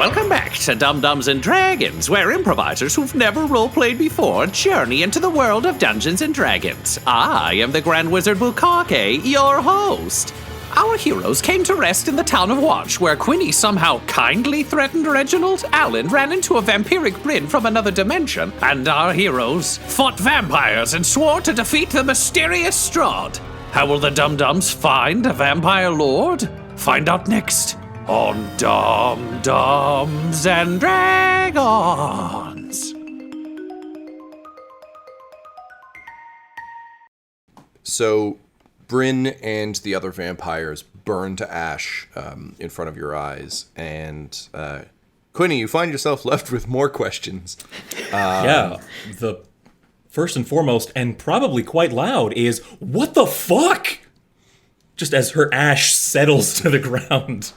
Welcome back to Dum-Dums and Dragons, where improvisers who've never roleplayed before journey into the world of Dungeons and Dragons. I am the Grand Wizard Bukake, your host. Our heroes came to rest in the town of Watch, where Quinny somehow kindly threatened Reginald. Alyn ran into a vampiric Bryn from another dimension, and our heroes fought vampires and swore to defeat the mysterious Strand. How will the Dum-Dums find a vampire lord? Find out next on Dum-Dums and Dragons. So, Bryn and the other vampires burn to ash in front of your eyes, and Quinny, you find yourself left with more questions. The first and foremost, and probably quite loud, is what the fuck? Just as her ash settles to the ground.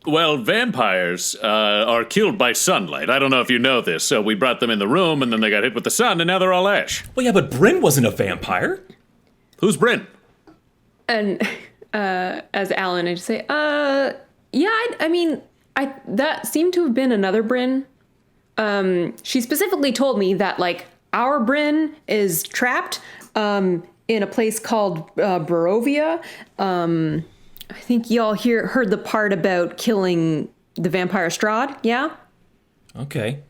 Well, vampires are killed by sunlight. I don't know if you know this, so we brought them in the room, and then they got hit with the sun, and now they're all ash. Well, yeah, but Bryn wasn't a vampire. Who's Bryn? And as Alyn, I just say, I mean, that seemed to have been another Bryn. She specifically told me that, like, our Bryn is trapped in a place called Barovia. I think y'all heard the part about killing the vampire Strahd, yeah? Okay.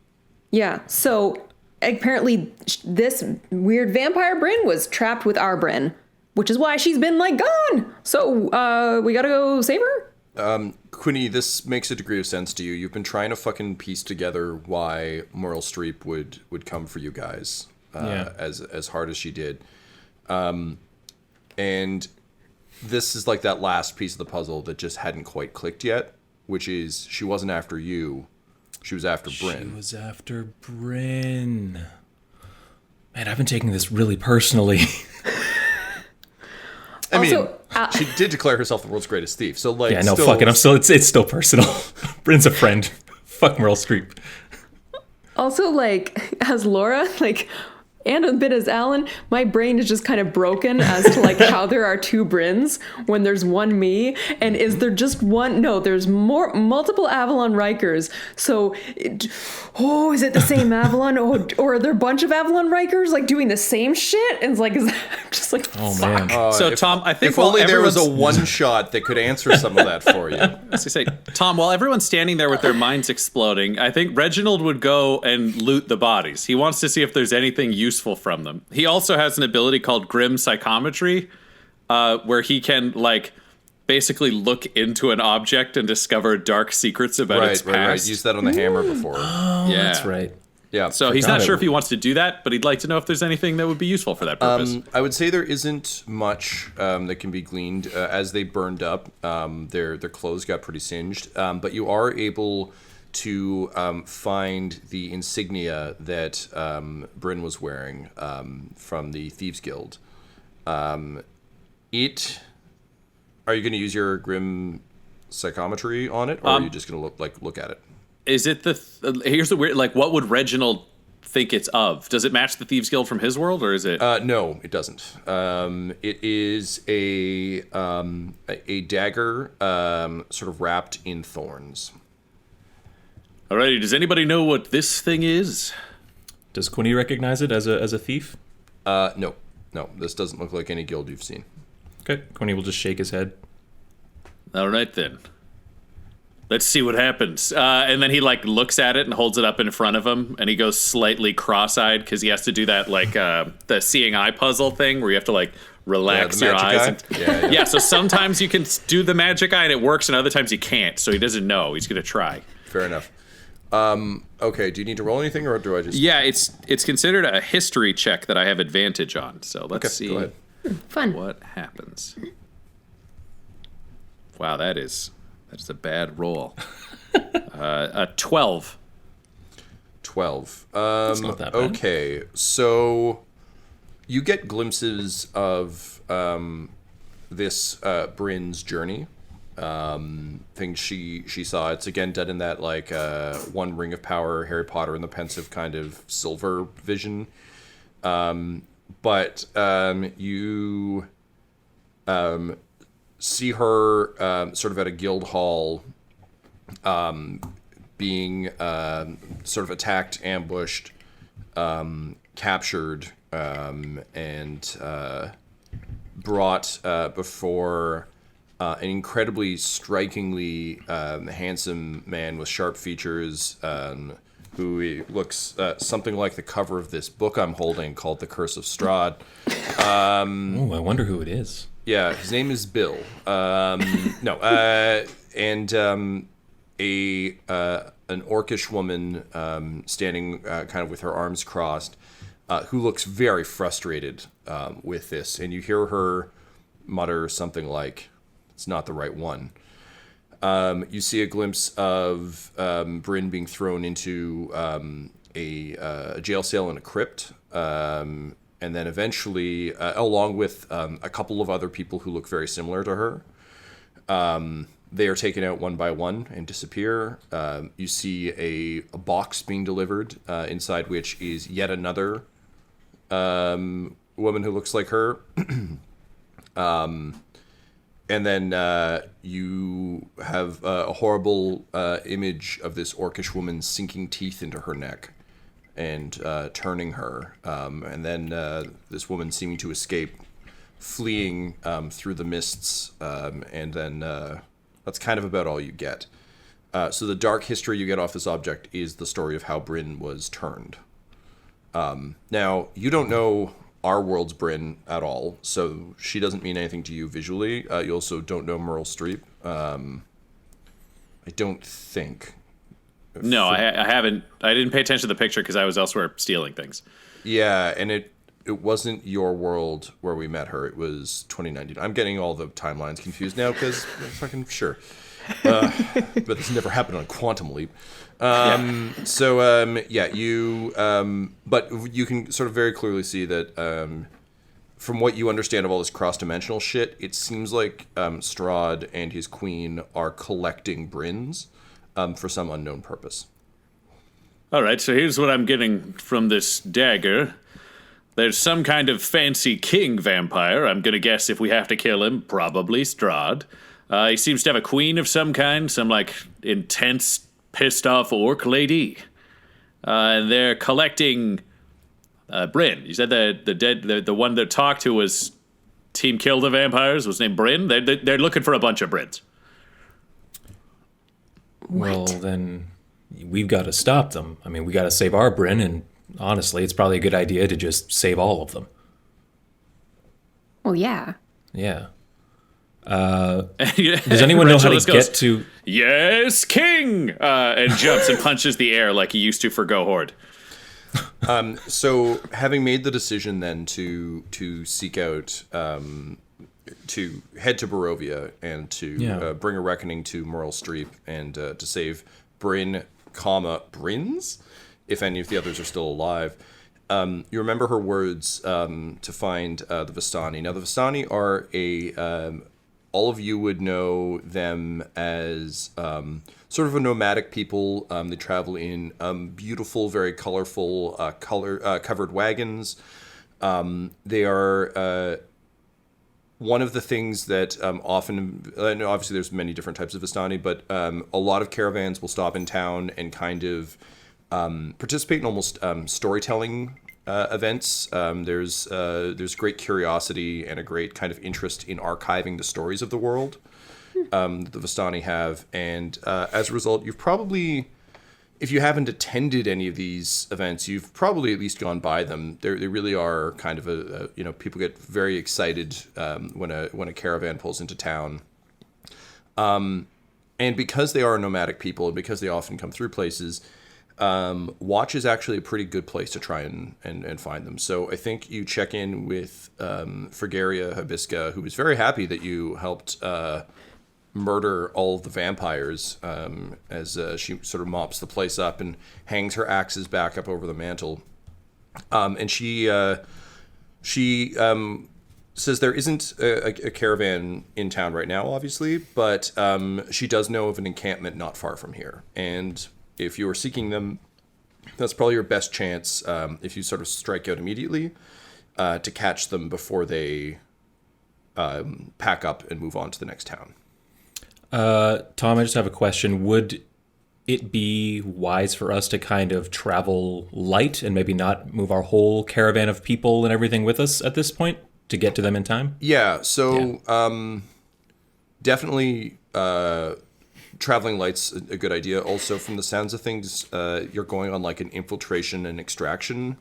Yeah, so apparently this weird vampire Bryn was trapped with our Bryn, which is why she's been, like, gone. So, we gotta go save her? Quinny, this makes a degree of sense to you. You've been trying to fucking piece together why Meryl Streep would come for you guys as hard as she did. And this is like that last piece of the puzzle that just hadn't quite clicked yet, which is she wasn't after you. She was after Bryn. She was after Bryn. Man, I've been taking this really personally. I mean, she did declare herself the world's greatest thief, so like, fuck it. It's still personal. Bryn's a friend. Fuck Meryl Streep. Also, like, as Laura, like, and a bit as Alyn, my brain is just kind of broken as to, like, how there are two Bryns when there's one me, and is there just one? No, there's multiple Avalon Rikers. So, is it the same Avalon, or are there a bunch of Avalon Rikers, like, doing the same shit? And it's like, is that just like, oh fuck. man. So Tom, I think if only there was a one shot that could answer some of that for you. As I say, Tom, while everyone's standing there with their minds exploding, I think Reginald would go and loot the bodies. He wants to see if there's anything useful from them. He also has an ability called Grim Psychometry, where he can, like, basically look into an object and discover dark secrets about its past. Right. Used that on the hammer before. Oh, yeah, that's right. Yeah. So he's not sure if he wants to do that, but he'd like to know if there's anything that would be useful for that purpose. I would say there isn't much that can be gleaned. As they burned up, their clothes got pretty singed, but you are able to find the insignia that Bryn was wearing from the Thieves Guild. Are you going to use your Grim Psychometry on it, or are you just going to look at it? Is it here's the weird, like, what would Reginald think it's of? Does it match the Thieves Guild from his world, or is it? No, it doesn't. It is a dagger sort of wrapped in thorns. Alrighty, does anybody know what this thing is? Does Quinny recognize it as a thief? No, this doesn't look like any guild you've seen. Okay, Quinny will just shake his head. All right, then. Let's see what happens. And then he, like, looks at it and holds it up in front of him, and he goes slightly cross-eyed because he has to do that, like, the seeing eye puzzle thing where you have to, like, relax your eyes. Yeah, so sometimes you can do the magic eye and it works, and other times you can't, so he doesn't know. He's going to try. Fair enough. Okay, do you need to roll anything, or do I just... Yeah, it's considered a history check that I have advantage on, so let's see go ahead. Fun. What happens. Wow, that is a bad roll. A 12. 12. That's not that bad. Okay, so you get glimpses of this Bryn's journey. Things she saw. It's again done in that, like, One Ring of Power, Harry Potter and the Pensive kind of silver vision. But you see her sort of at a guild hall being sort of attacked, ambushed, captured, and brought before an incredibly strikingly handsome man with sharp features, who looks something like the cover of this book I'm holding called The Curse of Strahd. Oh, I wonder who it is. Yeah, his name is Bill. And an orcish woman standing kind of with her arms crossed, who looks very frustrated with this, and you hear her mutter something like, "It's not the right one." You see a glimpse of Bryn being thrown into a jail cell in a crypt, and then eventually, along with a couple of other people who look very similar to her, they are taken out one by one and disappear. You see a box being delivered, inside which is yet another woman who looks like her. And then you have a horrible image of this orcish woman sinking teeth into her neck and turning her. And then this woman seeming to escape, fleeing through the mists. And then that's kind of about all you get. So the dark history you get off this object is the story of how Bryn was turned. Now, you don't know our world's Bryn at all, so she doesn't mean anything to you visually. You also don't know Meryl Streep. I don't think. No, I haven't. I didn't pay attention to the picture because I was elsewhere stealing things. Yeah, and it wasn't your world where we met her. It was 2019. I'm getting all the timelines confused now because fucking sure. But this never happened on Quantum Leap. But you can sort of very clearly see that from what you understand of all this cross-dimensional shit, it seems like Strahd and his queen are collecting Bryns for some unknown purpose. All right, so here's what I'm getting from this dagger. There's some kind of fancy king vampire. I'm going to guess if we have to kill him, probably Strahd. He seems to have a queen of some kind, some, like, intense, pissed-off orc lady. And they're collecting Bryn. You said the one that talked to was Team Kill the Vampires was named Bryn? They're looking for a bunch of Bryns. Well, then we've got to stop them. I mean, we got to save our Bryn, and honestly, it's probably a good idea to just save all of them. Well, yeah. Yeah. Does anyone know how to get to... Yes, king! And jumps and punches the air like he used to for Go Horde. So, having made the decision then to seek out, to head to Barovia and to bring a reckoning to Meryl Streep and to save Bryn, Bryns, if any of the others are still alive. You remember her words to find the Vistani. Now, the Vistani are all of you would know them as sort of a nomadic people. They travel in beautiful, very colorful, covered wagons. They are one of the things that often, obviously there's many different types of Vistani, but a lot of caravans will stop in town and kind of participate in almost storytelling events. There's great curiosity and a great kind of interest in archiving the stories of the world that the Vistani have, and as a result, you've probably, if you haven't attended any of these events, you've probably at least gone by them. They really are kind of people get very excited when a caravan pulls into town, and because they are nomadic people and because they often come through places. Watch is actually a pretty good place to try and find them. So I think you check in with Fragaria Hibisca, who was very happy that you helped murder all of the vampires as she sort of mops the place up and hangs her axes back up over the mantle. And she says there isn't a caravan in town right now, obviously, but she does know of an encampment not far from here. And if you are seeking them, that's probably your best chance, if you sort of strike out immediately, to catch them before they pack up and move on to the next town. Tom, I just have a question. Would it be wise for us to kind of travel light and maybe not move our whole caravan of people and everything with us at this point to get to them in time? Yeah, so definitely traveling light's a good idea. Also, from the sounds of things, you're going on like an infiltration and extraction,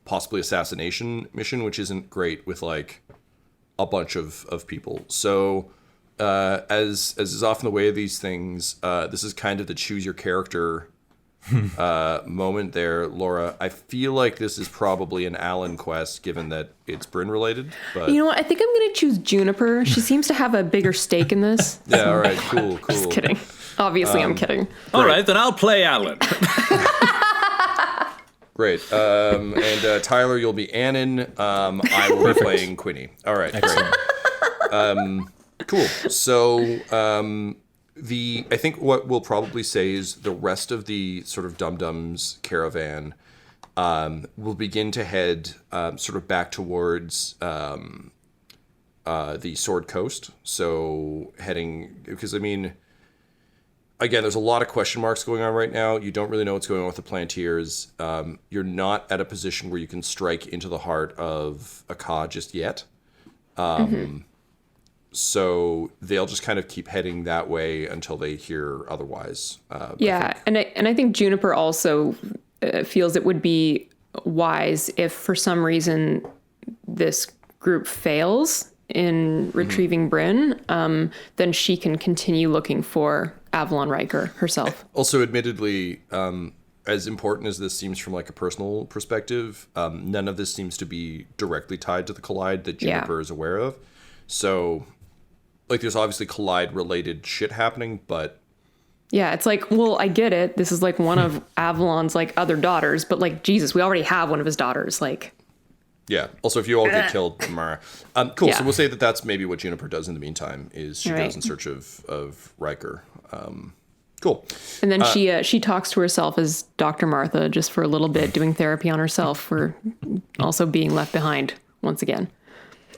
possibly assassination mission, which isn't great with like a bunch of people. So as is often the way of these things, this is kind of the choose your character moment there, Laura. I feel like this is probably an Alyn quest, given that it's Bryn related. But You know what? I think I'm going to choose Juniper. She seems to have a bigger stake in this. yeah, all right, cool. Just kidding. Obviously, I'm kidding. All right, then I'll play Alyn. Great. And Tyler, you'll be Annan. I will be playing Quinny. All right, Excellent. great. Cool. So I think what we'll probably say is the rest of the sort of Dum-Dums caravan will begin to head sort of back towards the Sword Coast. So heading, because I mean, again, there's a lot of question marks going on right now. You don't really know what's going on with the Plantiers. You're not at a position where you can strike into the heart of Akka just yet. So they'll just kind of keep heading that way until they hear otherwise. Yeah, and I think Juniper also feels it would be wise if for some reason this group fails in retrieving Bryn, then she can continue looking for Avalon Riker herself. Also, admittedly, as important as this seems from like a personal perspective, none of this seems to be directly tied to the Collide that Juniper is aware of. So, like, there's obviously Collide-related shit happening, but Yeah, it's like, well, I get it. This is like one of Avalon's like other daughters, but like, Jesus, we already have one of his daughters. Like, yeah. Also, if you all get killed, Mara. Cool. Yeah. So we'll say that that's maybe what Juniper does in the meantime. Is she Right. goes in search of Riker. Cool. and then she talks to herself as Dr. Martha just for a little bit, doing therapy on herself for also being left behind once again.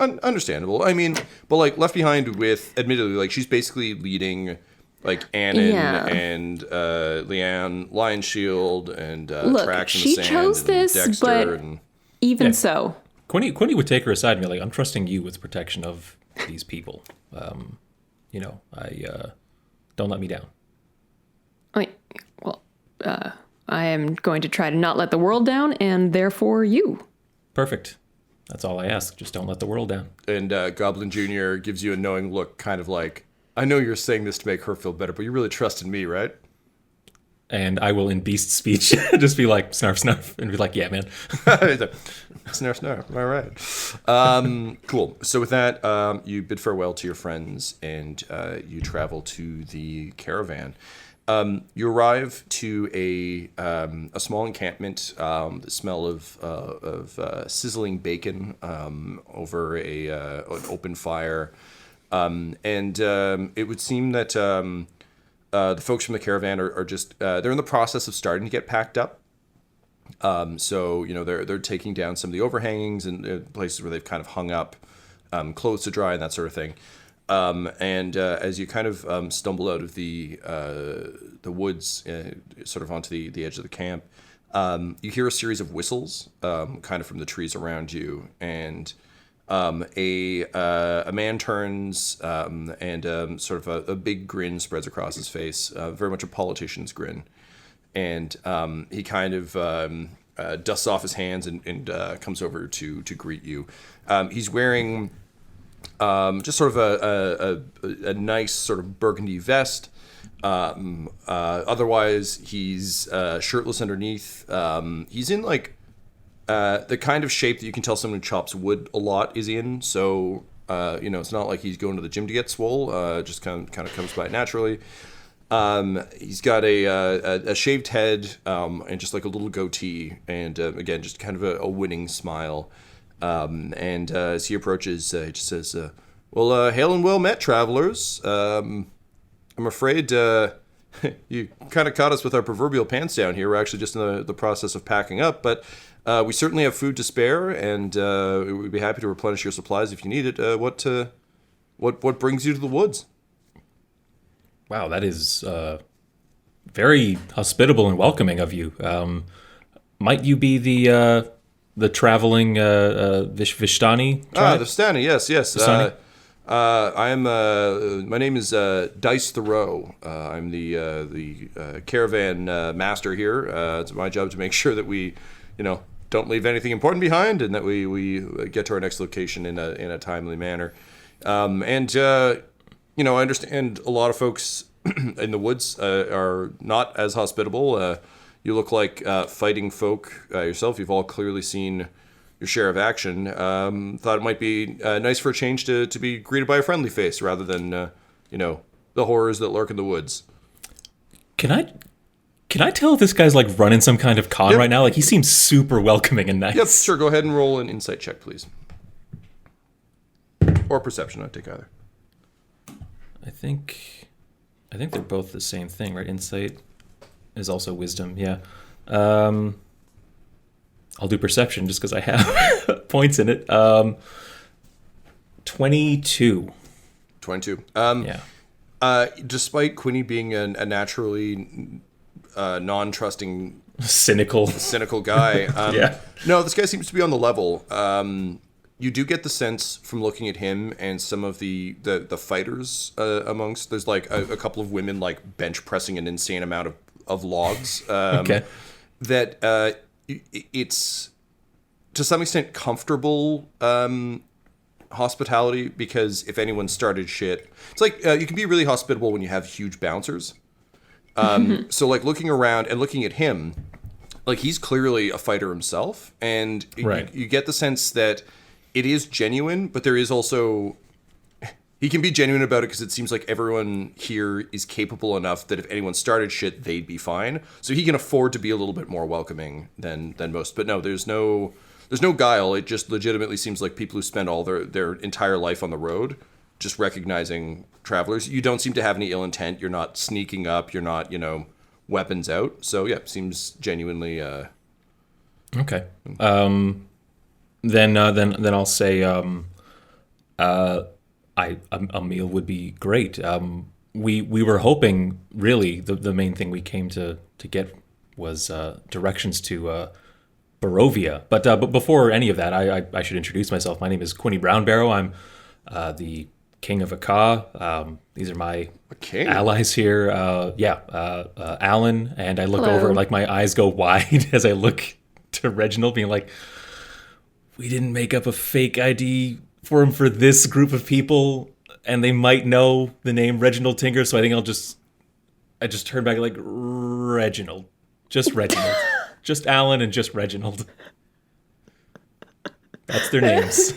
Understandable. I mean, but like Left Behind with, admittedly, like she's basically leading like Annan and Leanne, Lion Shield, and Look, Trax in the she Sand, chose and this, Dexter, but and even so, Quinny would take her aside and be like, I'm trusting you with the protection of these people. Don't let me down. I am going to try to not let the world down, and therefore you. Perfect. That's all I ask. Just don't let the world down. and Goblin Jr. gives you a knowing look, kind of like, I know you're saying this to make her feel better, but you really trust in me, right? And I will, in beast speech, just be like, snarf, snarf, and be like, yeah, man. Snarf, snarf. All right. Cool. So with that, you bid farewell to your friends, and you travel to the caravan. You arrive to a small encampment. The smell of sizzling bacon over an open fire, and it would seem that the folks from the caravan are just they're in the process of starting to get packed up. So they're taking down some of the overhangings and places where they've kind of hung up clothes to dry and that sort of thing. And as you kind of stumble out of the woods, sort of onto the edge of the camp, you hear a series of whistles, kind of from the trees around you, and a man turns, and sort of a big grin spreads across his face, very much a politician's grin, and he kind of dusts off his hands and comes over to greet you. He's wearing just sort of a nice sort of burgundy vest. Otherwise, he's shirtless underneath. He's in like the kind of shape that you can tell someone who chops wood a lot is in. So it's not like he's going to the gym to get swole. Just kind of comes by naturally. He's got a shaved head and just like a little goatee, and again, just kind of a winning smile. And as he approaches, he just says, well, hail and well met, travelers. I'm afraid you kind of caught us with our proverbial pants down here. We're actually just in the process of packing up, but we certainly have food to spare, and we'd be happy to replenish your supplies if you need it. What brings you to the woods? Wow, that is very hospitable and welcoming of you. Might you be the traveling Vistani? The Vistani, yes. Vistani? I am. My name is Dice Thoreau. I'm the caravan master here. It's my job to make sure that we, don't leave anything important behind, and that we get to our next location in a timely manner. I understand a lot of folks in the woods are not as hospitable. You look like fighting folk yourself. You've all clearly seen your share of action. Thought it might be nice for a change to be greeted by a friendly face rather than, the horrors that lurk in the woods. Can I tell if this guy's like running some kind of con right now? Like he seems super welcoming and nice. Yep, sure. Go ahead and roll an insight check, please. Or perception, I'd take either. I think they're both the same thing, right? Insight is also wisdom, yeah. I'll do perception just because I have points in it. 22. 22. Yeah. Despite Quinny being a naturally non-trusting, cynical guy, yeah. No, this guy seems to be on the level. You do get the sense from looking at him and some of the fighters amongst. There's like a couple of women like bench pressing an insane amount of logs. Okay. That it's to some extent comfortable hospitality, because if anyone started shit, it's like you can be really hospitable when you have huge bouncers. So like looking around and looking at him, like he's clearly a fighter himself, and right. you get the sense that it is genuine, but there is also, he can be genuine about it because it seems like everyone here is capable enough that if anyone started shit, they'd be fine. So he can afford to be a little bit more welcoming than most. But no, there's no guile. It just legitimately seems like people who spend all their entire life on the road just recognizing travelers. You don't seem to have any ill intent. You're not sneaking up. You're not, weapons out. So yeah, seems genuinely okay. Then I'll say a meal would be great. We were hoping, really, the main thing we came to get was directions to Barovia. But before any of that, I should introduce myself. My name is Quinny Brownbarrow. I'm the King of Aka. These are my allies here. Alyn, and I look Hello. over, like my eyes go wide as I look to Reginald, being like, we didn't make up a fake ID for him for this group of people, and they might know the name Reginald Tinker, so I think I just turn back like, Reginald. Just Reginald. Just Alyn and just Reginald. That's their names.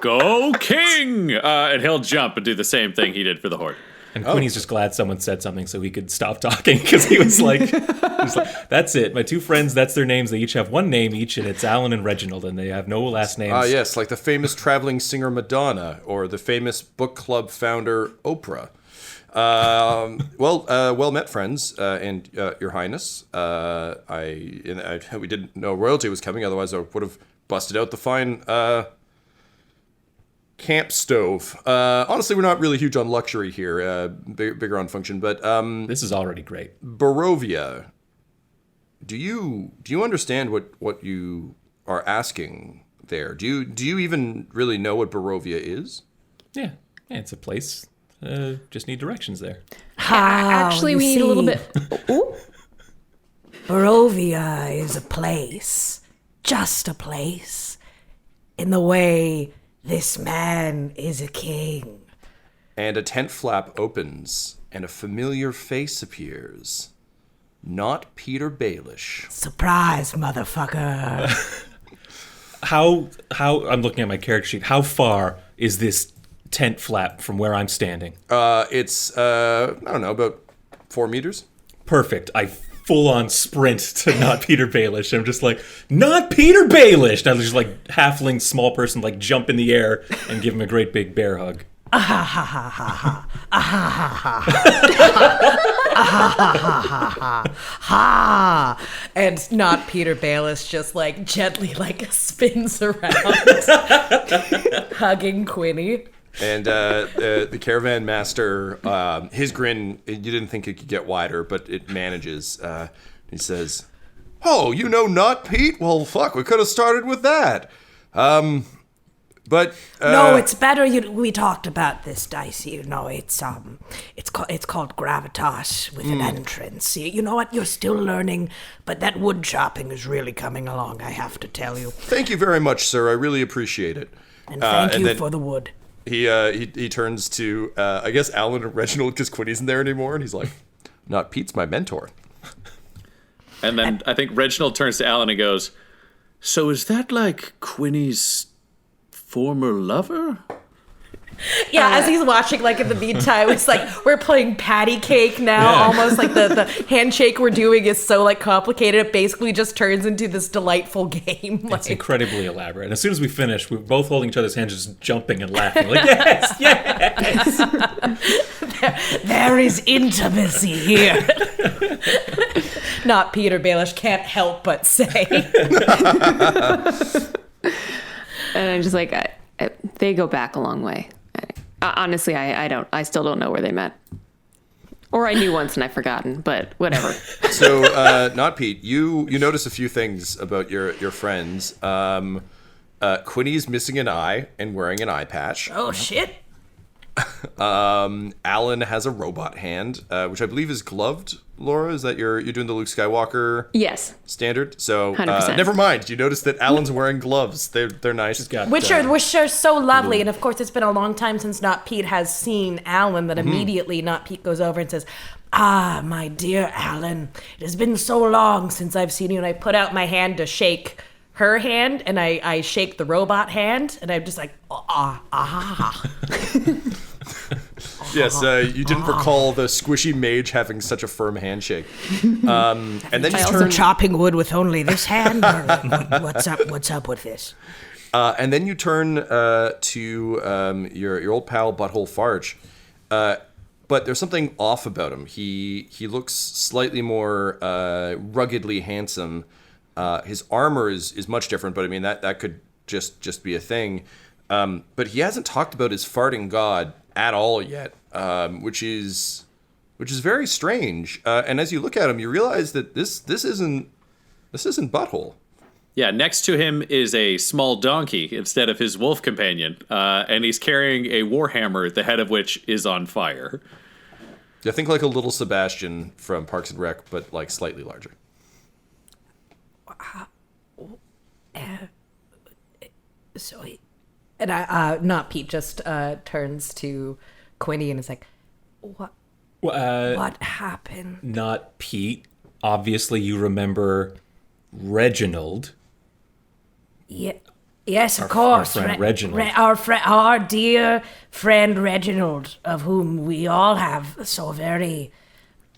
Go King! And he'll jump and do the same thing he did for the horde. And Quinny's just glad someone said something so he could stop talking, because he was like, that's it. My two friends, that's their names. They each have one name each, and it's Alyn and Reginald, and they have no last names. Yes, like the famous traveling singer Madonna, or the famous book club founder Oprah. Well met, friends, and Your Highness. We didn't know royalty was coming, otherwise I would have busted out the fine camp stove. Honestly, we're not really huge on luxury here, bigger on function, but This is already great. Barovia, do you understand what you are asking there? Do you even really know what Barovia is? Yeah, it's a place. Just need directions there. Actually, we need a little bit. Ooh. Barovia is a place, just a place, in the way this man is a king. And a tent flap opens, and a familiar face appears. Not Peter Baelish. Surprise, motherfucker. How I'm looking at my character sheet. How far is this tent flap from where I'm standing? It's I don't know, about 4 meters. Perfect. I full on sprint to not Peter Baelish. I'm just like, not Peter Baelish. And I just like halfling small person like jump in the air and give him a great big bear hug. And not Peter Baelish just gently spins around, hugging Quinny. And the caravan master, his grin, you didn't think it could get wider, but it manages. He says, "Oh, you know not Pete? Well, fuck, we could have started with that. But no, it's better. We talked about this, Dicey. You know, it's called gravitas with an entrance. You know what? You're still learning, but that wood chopping is really coming along. I have to tell you. Thank you very much, sir. I really appreciate it. And thank you for the wood." He turns to I guess Alyn and Reginald because Quinny's isn't there anymore, and he's like, "Not Pete's my mentor." And then I think Reginald turns to Alyn and goes, "So is that like Quinny's former lover?" Yeah, as he's watching, like, in the meantime, it's like, we're playing patty cake now, almost like the handshake we're doing is so, like, complicated, it basically just turns into this delightful game. It's incredibly elaborate. And as soon as we finish, we're both holding each other's hands, just jumping and laughing, like, yes, yes! There is intimacy here. Not Peter Baelish can't help but say. And I'm just like, they go back a long way. Honestly, I still don't know where they met. Or I knew once and I've forgotten, but whatever. So, not Pete, you notice a few things about your friends. Quinny's missing an eye and wearing an eye patch. Oh, shit. Alyn has a robot hand, which I believe is gloved. Laura, is that you're doing the Luke Skywalker? Yes. Standard. So 100%. never mind. You notice that Alyn's wearing gloves. They're nice. Which are so lovely. And of course, it's been a long time since Not Pete has seen Alyn. That immediately Not Pete goes over and says, "Ah, my dear Alyn, it has been so long since I've seen you." And I put out my hand to shake her hand, and I shake the robot hand, and I'm just like, Yes, you didn't recall the squishy mage having such a firm handshake. And then you turn chopping wood with only this hand. What's up with this? And then you turn to your old pal Butthole Farge. But there's something off about him. He looks slightly more ruggedly handsome. His armor is much different, but I mean that could just be a thing. But he hasn't talked about his farting god at all yet, which is very strange. And as you look at him, you realize that this isn't Butthole. Yeah, next to him is a small donkey instead of his wolf companion, and he's carrying a warhammer, the head of which is on fire. I think like a little Sebastian from Parks and Rec, but like slightly larger. And Not Pete just turns to Quinny and is like, what happened? Not Pete. Obviously, you remember Reginald. Yeah. Yes, of course. Our friend Reginald. Our dear friend Reginald, of whom we all have so very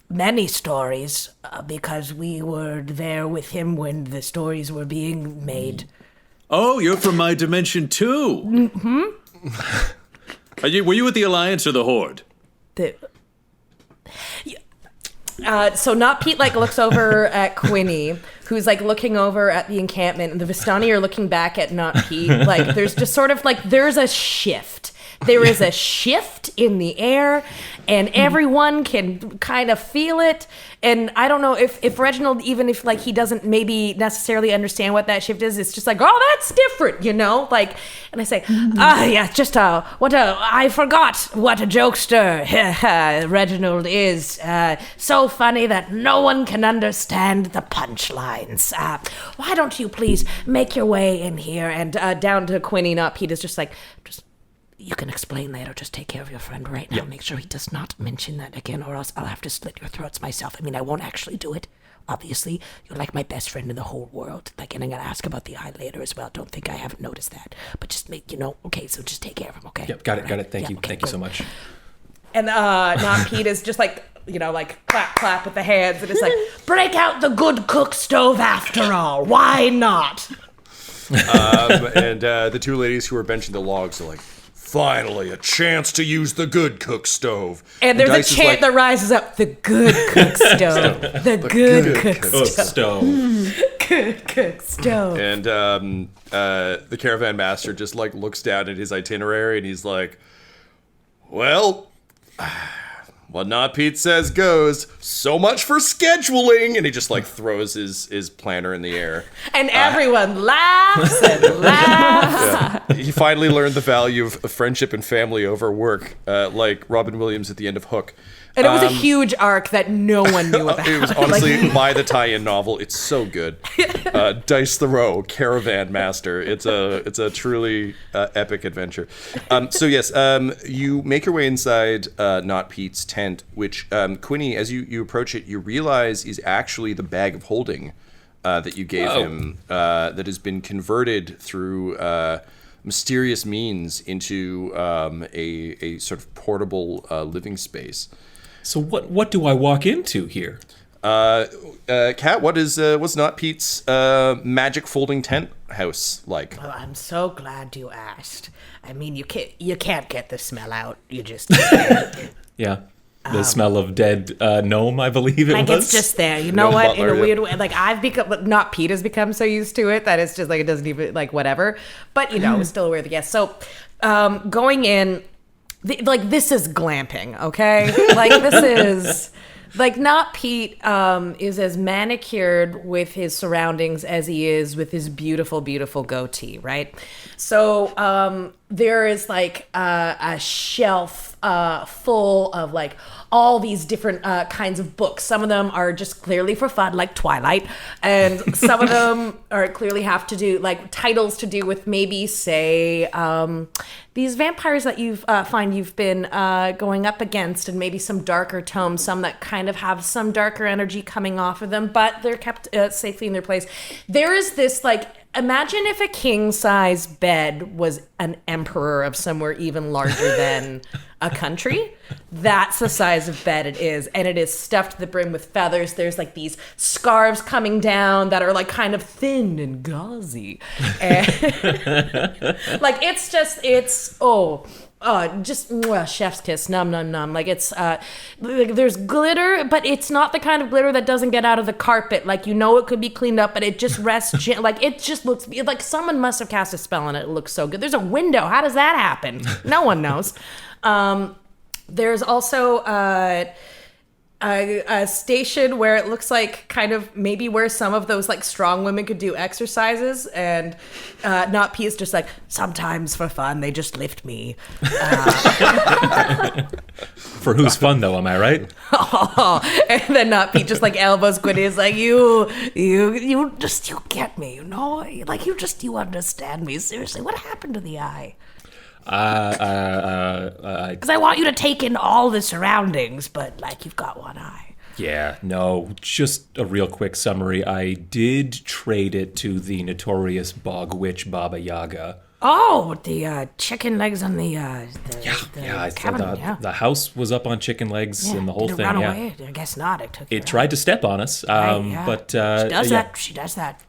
many stories, because we were there with him when the stories were being made. Oh, you're from my dimension too. Mm-hmm. Were you with the Alliance or the Horde? So Not Pete looks over at Quinny, who's looking over at the encampment, and the Vistani are looking back at Not Pete. There's just sort of there's a shift. There is a shift in the air, and everyone can kind of feel it. And I don't know if Reginald, even if he doesn't maybe necessarily understand what that shift is, it's just oh, that's different, you know? And I say, I forgot what a jokester Reginald is. So funny that no one can understand the punchlines. Why don't you please make your way in here? And down to Quinny, Not Pete is just you can explain later. Just take care of your friend right now. Yep. Make sure he does not mention that again, or else I'll have to slit your throats myself. I mean, I won't actually do it. Obviously, you're my best friend in the whole world. And I'm gonna ask about the eye later as well. Don't think I haven't noticed that. But just make okay. So just take care of him, okay? Yep, got it. Thank you. Okay, Thank you so much. And Not Pete is just clap with the hands, and it's break out the good cook stove after all. Why not? And the two ladies who are benching the logs are finally, a chance to use the good cook stove. And there's a chant that rises up, the good cook stove. The good cook stove. Good cook stove. And the caravan master just looks down at his itinerary and he's like, Well, what Not Pete says goes. So much for scheduling. And he just like throws his planner in the air. And everyone laughs and laughs. Yeah. He finally learned the value of friendship and family over work, like Robin Williams at the end of Hook. And it was a huge arc that no one knew about. It was honestly by the tie-in novel. It's so good. Dice the Row, Caravan Master. It's a truly epic adventure. So yes, you make your way inside Not Pete's tent, which Quinny, as you approach it, you realize is actually the bag of holding that you gave him, that has been converted through mysterious means into a sort of portable living space. So what do I walk into here? Kat, what's Not Pete's magic folding tent house like? Well, I'm so glad you asked. I mean, you can't get the smell out. You just Yeah. The smell of dead gnome, I believe it was. It's just there. You know Gnome what? butler, In a yeah. weird way, like I've become, not Pete has become so used to it that it's just like it doesn't even like whatever. But you know, it's still aware of the guest. So going in, this is glamping, okay? Like this is. Like, Not Pete is as manicured with his surroundings as he is with his beautiful, beautiful goatee, right? So there is like a shelf full of like all these different kinds of books. Some of them are just clearly for fun, like Twilight, and some of them are clearly have to do like titles to do with maybe say these vampires that you've find you've been going up against, and maybe some darker tomes, some that kind of have some darker energy coming off of them, but they're kept safely in their place. There is this like, imagine if a king-size bed was an emperor of somewhere even larger than a country. That's the size of bed it is, and it is stuffed to the brim with feathers. There's like these scarves coming down that are like kind of thin and gauzy, and like it's just chef's kiss, num num num. Like it's like there's glitter, but it's not the kind of glitter that doesn't get out of the carpet. Like, you know, it could be cleaned up, but it just rests like it just looks like someone must have cast a spell on it. It looks so good. There's a window. How does that happen? No one knows. There's also a station where it looks like kind of maybe where some of those like strong women could do exercises, and Not Pete is just like, sometimes for fun they just lift me. For whose fun, though, am I right? And then Not Pete just like elbows Quinny, is like, you get me, you know, like you understand me. Seriously, what happened to the eye? Because I want you to take in all the surroundings, but like you've got one eye. Yeah, no, just a real quick summary. I did trade it to the notorious bog witch Baba Yaga. Oh, the chicken legs on the cabin. The house was up on chicken legs and the whole Did it thing. run away? I guess not. It tried to step on us, but she does that. She does that.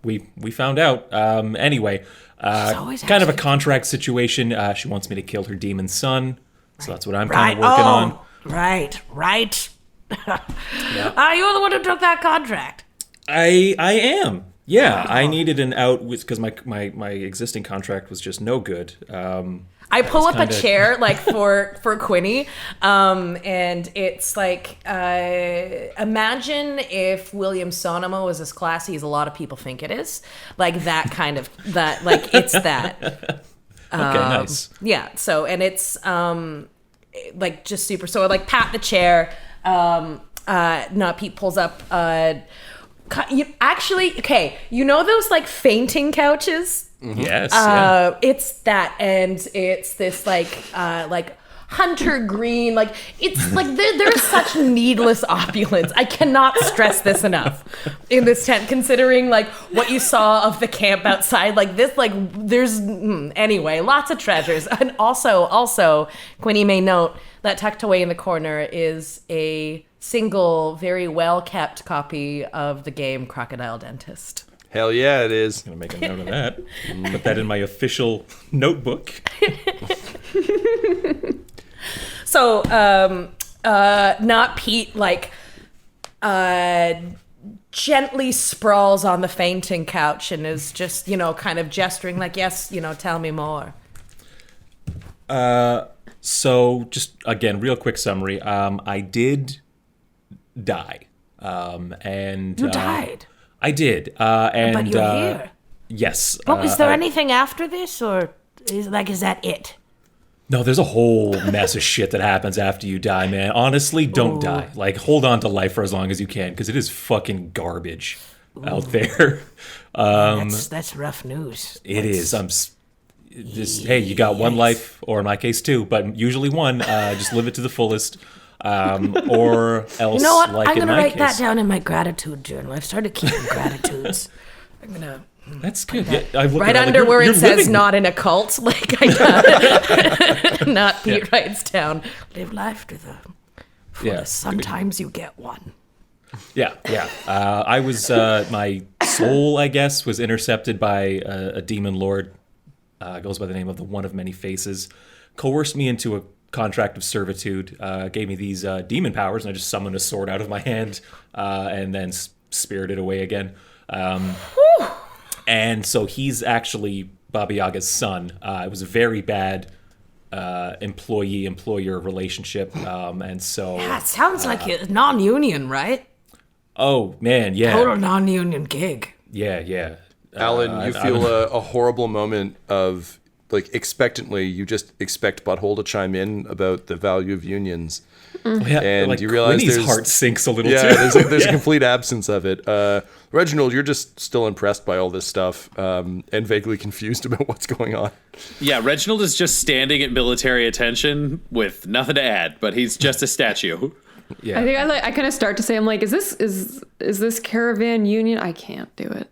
We found out. Anyway, kind of a contract situation. She wants me to kill her demon son, so that's what I'm kind of working on. Right. You're the one who took that contract. I am. Yeah, I needed an out because my existing contract was just no good. I pull up a chair like for Quinny, and it's like imagine if William Sonoma was as classy as a lot of people think it is, like that kind of that, like it's that. Okay, nice. Yeah. So, and it's like just super. So I like pat the chair. Not Pete pulls up. Okay, you know those like fainting couches? Mm-hmm. Yes. It's that, and it's this like hunter green, like it's like there's such needless opulence. I cannot stress this enough in this tent, considering like what you saw of the camp outside. Like this, like there's anyway, lots of treasures, and also Quinny may note that tucked away in the corner is a single, very well-kept copy of the game Crocodile Dentist. Hell yeah, it is. I'm going to make a note of that. Put that in my official notebook. So, Not Pete, like, gently sprawls on the fainting couch and is just, kind of gesturing like, yes, tell me more. So, just again, real quick summary. I did die, and You died. I did, and But you're here. yes. But was there anything after this, or is that it? No, there's a whole mess of shit that happens after you die, man. Honestly, don't die. Like, hold on to life for as long as you can, because it is fucking garbage out there. That's rough news. It is. Hey, you got one life, or in my case, two, but usually one. Just live it to the fullest. Or else, You know what? like I'm in gonna my write that case. down in my gratitude journal. I've started keeping gratitudes. I'm gonna That's good. Yeah, I look right around under like, where you're it says living. "not in a cult." Like I not Pete writes down, "Live life to the fullest. Yeah. Sometimes you get one." Yeah. I was my soul, I guess, was intercepted by a demon lord. Goes by the name of the One of Many Faces. Coerced me into a contract of servitude. Gave me these demon powers, and I just summoned a sword out of my hand, and then spirited away again. And so he's actually Baba Yaga's son. It was a very bad employee-employer relationship, and so. That sounds like a non-union, right? Oh man, yeah. Total non-union gig. Yeah. Alyn, you feel a horrible moment of, like, expectantly, you just expect Butthole to chime in about the value of unions. Yeah, And like you realize Quinny's there's- heart sinks a little Yeah, too. there's a complete absence of it. Reginald, you're just still impressed by all this stuff and vaguely confused about what's going on. Yeah, Reginald is just standing at military attention with nothing to add, but he's just a statue. Yeah. I think I kind of start to say, I'm like, is this caravan union? I can't do it.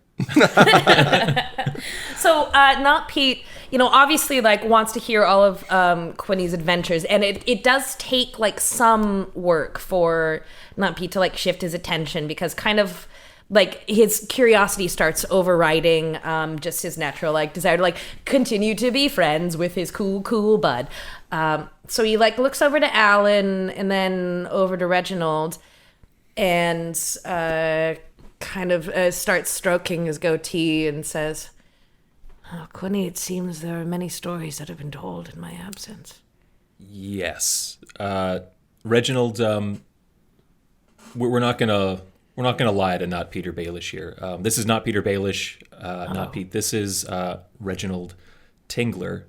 So, not Pete, obviously, like, wants to hear all of Quinny's adventures, and it does take, like, some work for not Pete to, like, shift his attention, because kind of, like, his curiosity starts overriding just his natural, like, desire to, like, continue to be friends with his cool bud. So he, like, looks over to Alyn and then over to Reginald and kind of starts stroking his goatee and says, "Oh, Quinny, it seems there are many stories that have been told in my absence." Yes, Reginald. We're not gonna lie to not Peter Baelish here. This is not Peter Baelish, not Pete. This is Reginald Tingler.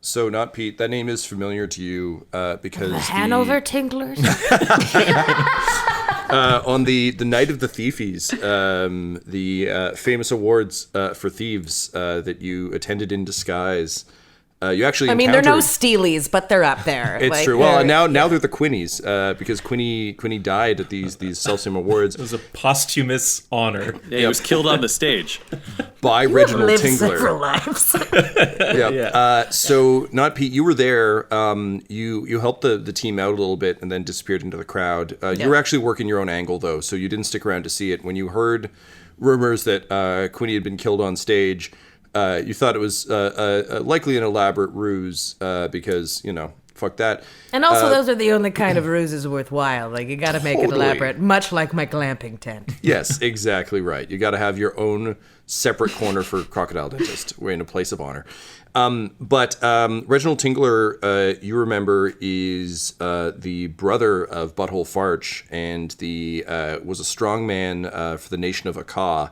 So, not Pete, that name is familiar to you because The Hanover Tinglers? on the night of the Thiefies, the famous awards for thieves that you attended in disguise, you actually I mean, they're no encountered- Steelies, but they're up there. It's Like, true. Well, they're- now they're the Quinnies because Quinny died at these self-same awards It was a posthumous honor. Yeah, he was killed on the stage. by You have Reginald lived Tingler. several lives. Yeah. So, not Pete, you were there. You helped the team out a little bit and then disappeared into the crowd. You were actually working your own angle, though, so you didn't stick around to see it. When you heard rumors that Quinny had been killed on stage, you thought it was likely an elaborate ruse because, fuck that. And also, those are the only kind of ruses worthwhile. Like, you got to make it Totally. elaborate, much like my glamping tent. Yes, exactly right. You got to have your own separate corner for Crocodile Dentist. We're in a place of honor. But Reginald Tingler, you remember, is the brother of Butthole Farch and was a strong man for the nation of Akka,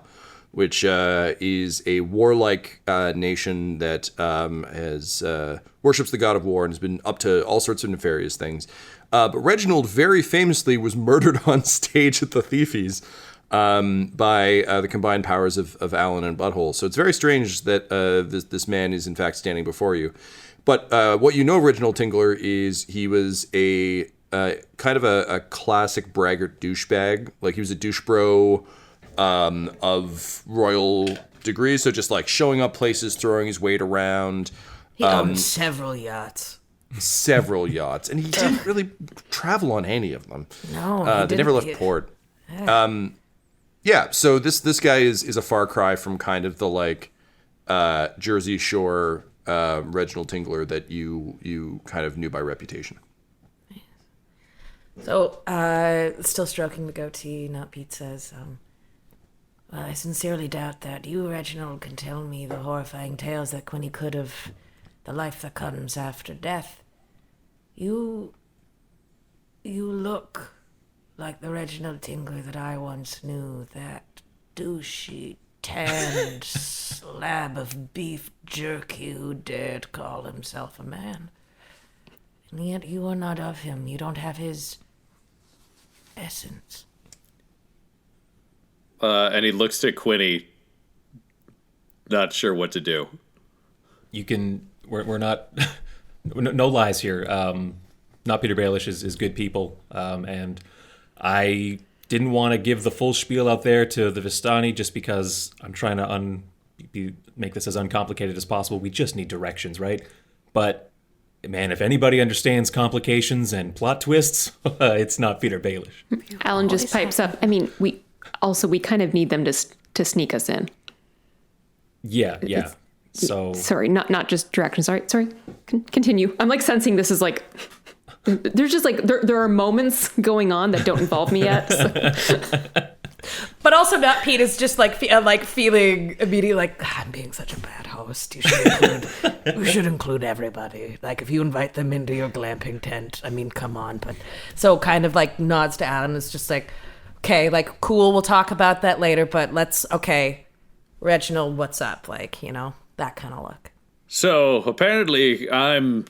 which is a warlike nation that has worships the god of war and has been up to all sorts of nefarious things. But Reginald very famously was murdered on stage at the Thiefies by the combined powers of Alyn and Butthole. So it's very strange that this man is in fact standing before you. But what you know of Reginald Tingler is he was a kind of a classic braggart douchebag. Like, he was a douche bro of royal degree, so just like showing up places, throwing his weight around. He owned several yachts. Several yachts, and he didn't really travel on any of them. No, they never left port. Yeah, so this guy is a far cry from kind of the like Jersey Shore Reginald Tingler that you kind of knew by reputation. So, still stroking the goatee, not Pete says, well, I sincerely doubt that you, Reginald, can tell me the horrifying tales that Quinny could have the life that comes after death. You look like the Reginald Tingler that I once knew, that douchey, tanned slab of beef jerky who dared call himself a man. And yet you are not of him. You don't have his essence. And he looks to Quinny, not sure what to do. You can. We're not. No lies here. Not Peter Baelish is good people, and I didn't want to give the full spiel out there to the Vistani just because I'm trying to make this as uncomplicated as possible. We just need directions, right? But man, if anybody understands complications and plot twists, it's not Peter Baelish. Alyn just pipes up. I mean, we kind of need them to sneak us in. Yeah. So sorry, not just directions. Sorry. Continue. I'm like sensing this is like there's just like there are moments going on that don't involve me yet. So. But also, not Pete is just like feeling immediately like, I'm being such a bad host. You should include everybody. Like if you invite them into your glamping tent, I mean, come on. But so kind of like nods to Alyn. It's just like, okay, like cool. We'll talk about that later. But okay, Reginald, what's up? Like, that kind of look. So apparently I'm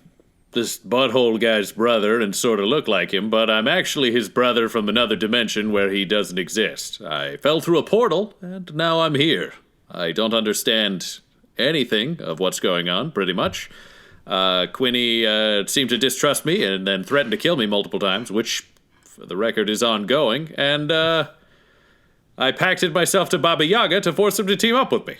this butthole guy's brother and sort of look like him, but I'm actually his brother from another dimension where he doesn't exist. I fell through a portal, and now I'm here. I don't understand anything of what's going on, pretty much. Quinny seemed to distrust me and then threatened to kill me multiple times, which, for the record, is ongoing, and I pacted myself to Baba Yaga to force him to team up with me.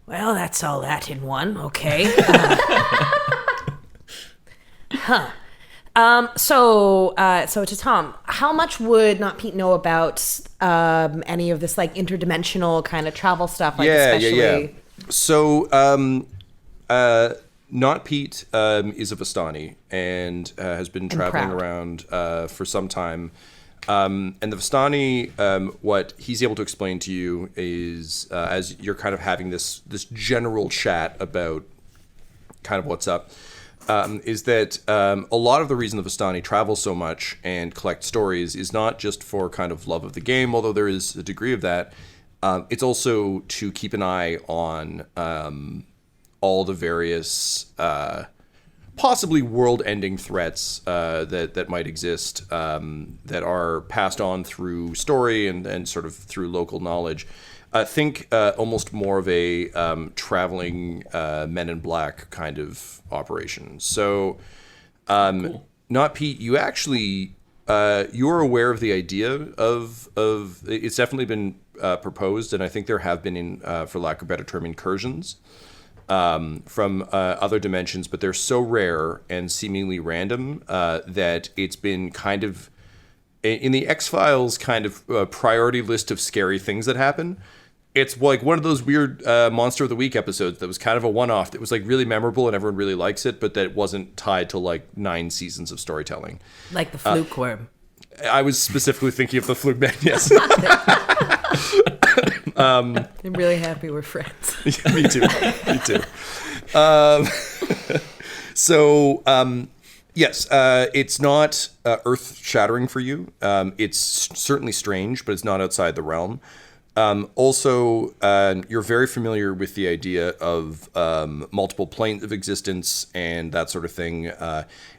Well, that's all that in one, okay. So to Tom, how much would Not Pete know about any of this like interdimensional kind of travel stuff? Like especially... So, Not Pete is a Vistani and has been traveling around for some time. And the Vistani, what he's able to explain to you is, as you're kind of having this general chat about kind of what's up, is that a lot of the reason the Vistani travel so much and collect stories is not just for kind of love of the game, although there is a degree of that. It's also to keep an eye on all the various possibly world-ending threats that might exist that are passed on through story and sort of through local knowledge. Think almost more of a traveling Men in Black kind of operation. So, cool. Not Pete, you actually you're aware of the idea of it's definitely been proposed, and I think there have been, for lack of a better term, incursions. From other dimensions, but they're so rare and seemingly random that it's been kind of in the X-Files kind of priority list of scary things that happen. It's like one of those weird Monster of the Week episodes that was kind of a one-off that was like really memorable and everyone really likes it, but that wasn't tied to like 9 seasons of storytelling. Like the fluke worm. I was specifically thinking of the fluke man, yes. I'm really happy we're friends. Yeah, me too. Yes, it's not earth-shattering for you. It's certainly strange, but it's not outside the realm. Also, you're very familiar with the idea of multiple planes of existence and that sort of thing.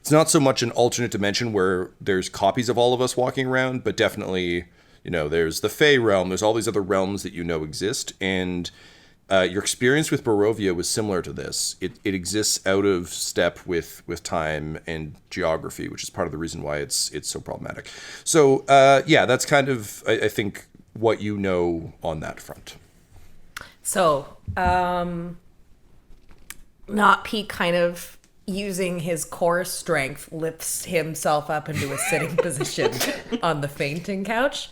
It's not so much an alternate dimension where there's copies of all of us walking around, but definitely... there's the Fey realm, there's all these other realms that exist, and your experience with Barovia was similar to this. It exists out of step with time and geography, which is part of the reason why it's so problematic. So, that's kind of, I think, what you know on that front. So, Not Pete kind of using his core strength lifts himself up into a sitting position on the fainting couch.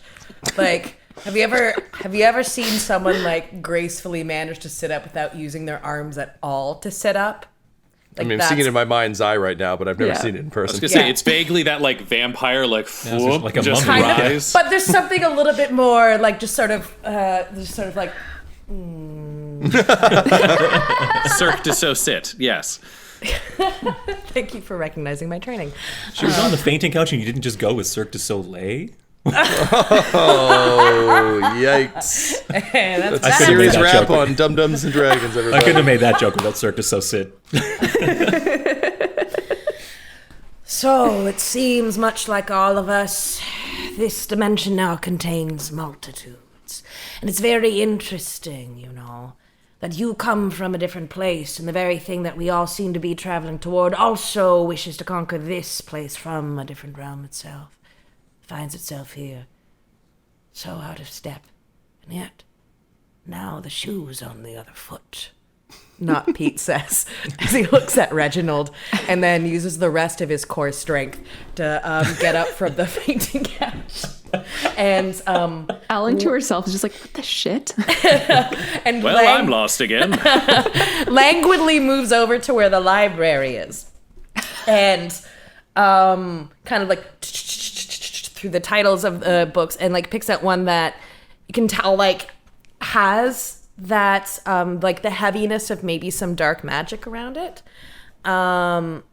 Like, have you ever seen someone like gracefully manage to sit up without using their arms at all to sit up? Like, I'm seeing it in my mind's eye right now, but I've never seen it in person. I was gonna say it's vaguely that like vampire like whoop, like a just mummy. rise. But there's something a little bit more like just sort of like and Cirque du Soleil, yes. thank you for recognizing my training. She was on the fainting couch and you didn't just go with Cirque du Soleil? Oh, yikes. That's A couldn't serious make that rap joke. on Dum Dums and Dragons, I everybody. couldn't have made that joke without Cirque du Soleil. So, it seems much like all of us, this dimension now contains multitudes. And it's very interesting, that you come from a different place, and the very thing that we all seem to be traveling toward also wishes to conquer this place from a different realm itself. Finds itself here, so out of step. And yet, now the shoe's on the other foot. Not Pete says, as he looks at Reginald and then uses the rest of his core strength to get up from the fainting couch. And Alyn to herself is just like, what the shit? and Well, I'm lost again. languidly moves over to where the library is. And kind of like through the titles of the books and like picks out one that you can tell like has that like the heaviness of maybe some dark magic around it. And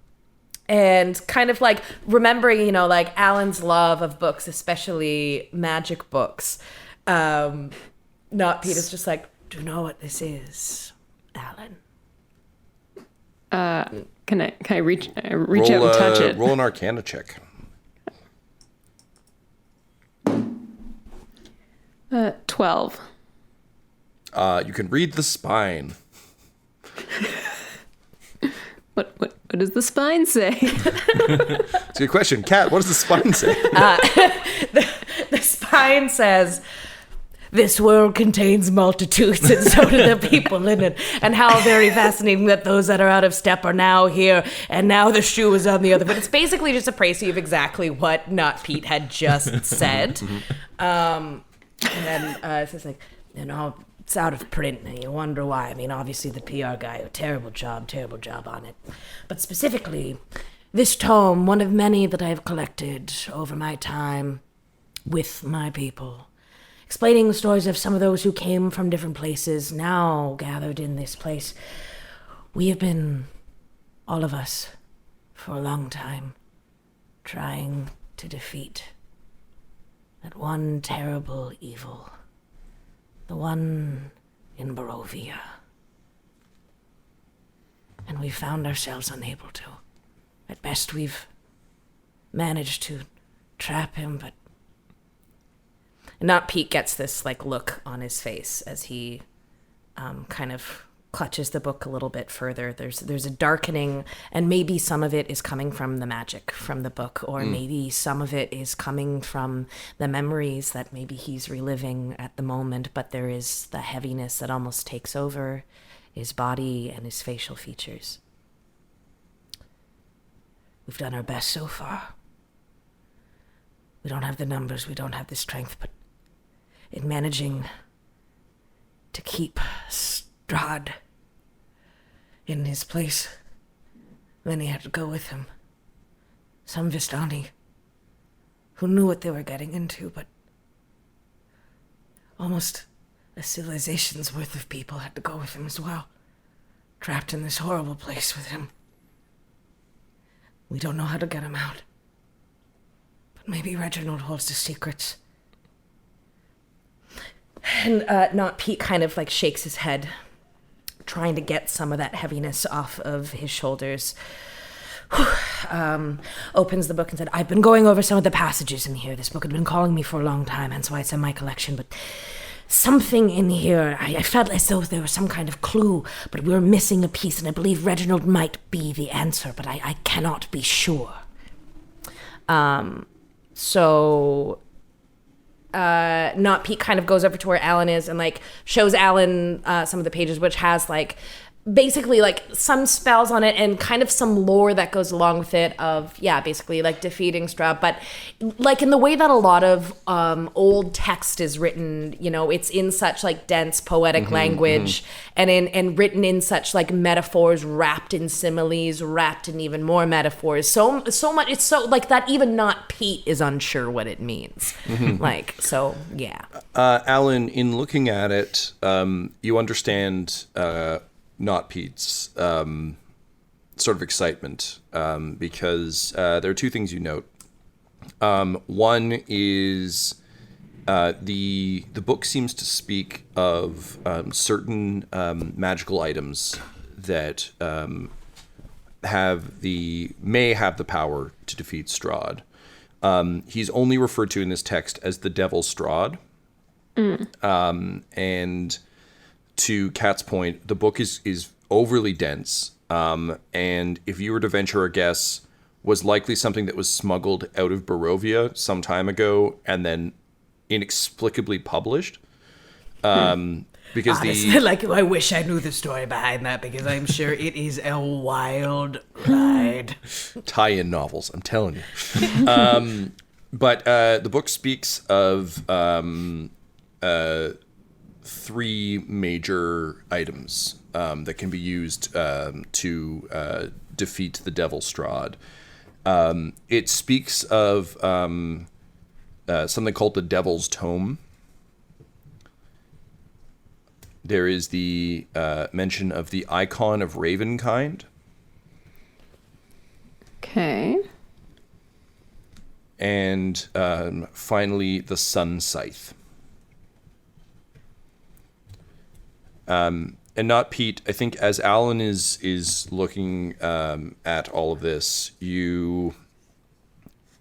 kind of like remembering, like Alyn's love of books, especially magic books. Not Pete is just like, do you know what this is, Alyn? Can I reach out and touch it? Roll an Arcana check. 12. You can read the spine. What does the spine say? It's a good question. Kat, what does the spine say? The spine says, this world contains multitudes, and so do the people in it. And how very fascinating that those that are out of step are now here, and now the shoe is on the other. But it's basically just a précis of exactly what Not Pete had just said. And then it's just like, it's out of print, and you wonder why. I mean, obviously the PR guy, terrible job on it. But specifically, this tome, one of many that I've collected over my time with my people, explaining the stories of some of those who came from different places, now gathered in this place. We have been, all of us, for a long time, trying to defeat that one terrible evil, the one in Barovia. And we found ourselves unable to. At best, we've managed to trap him, but... And Not Pete gets this, look on his face as he kind of clutches the book a little bit further. There's a darkening, and maybe some of it is coming from the magic from the book, or maybe some of it is coming from the memories that maybe he's reliving at the moment, but there is the heaviness that almost takes over his body and his facial features. We've done our best so far. We don't have the numbers, we don't have the strength, but in managing to keep Strand in his place, many had to go with him. Some Vistani, who knew what they were getting into, but almost a civilization's worth of people had to go with him as well, trapped in this horrible place with him. We don't know how to get him out, but maybe Reginald holds the secrets. And Not Pete kind of shakes his head, trying to get some of that heaviness off of his shoulders. Opens the book and said, I've been going over some of the passages in here. This book had been calling me for a long time, and so it's in my collection, but something in here, I felt as though there was some kind of clue, but we were missing a piece, and I believe Reginald might be the answer, but I cannot be sure. Not Pete kind of goes over to where Alyn is and shows Alyn some of the pages, which has basically some spells on it and kind of some lore that goes along with it of basically defeating Strand, but in the way that a lot of old text is written, it's in such dense poetic language and written in such metaphors, wrapped in similes, wrapped in even more metaphors, so much, it's so that even Not Pete is unsure what it means. Alyn, in looking at it, you understand Not Pete's sort of excitement because there are two things you note. One is the book seems to speak of certain magical items that may have the power to defeat Strahd. He's only referred to in this text as the Devil Strahd. And to Kat's point, the book is overly dense. And if you were to venture a guess, was likely something that was smuggled out of Barovia some time ago and then inexplicably published. Because Honestly, I wish I knew the story behind that, because I'm sure it is a wild ride. tie-in novels, I'm telling you. But the book speaks of three major items that can be used to defeat the Devil Strahd. It speaks of something called the Devil's Tome. There is the mention of the Icon of Ravenkind. Okay. And finally, the Sun Scythe. And Not Pete, I think as Alyn is looking at all of this, you,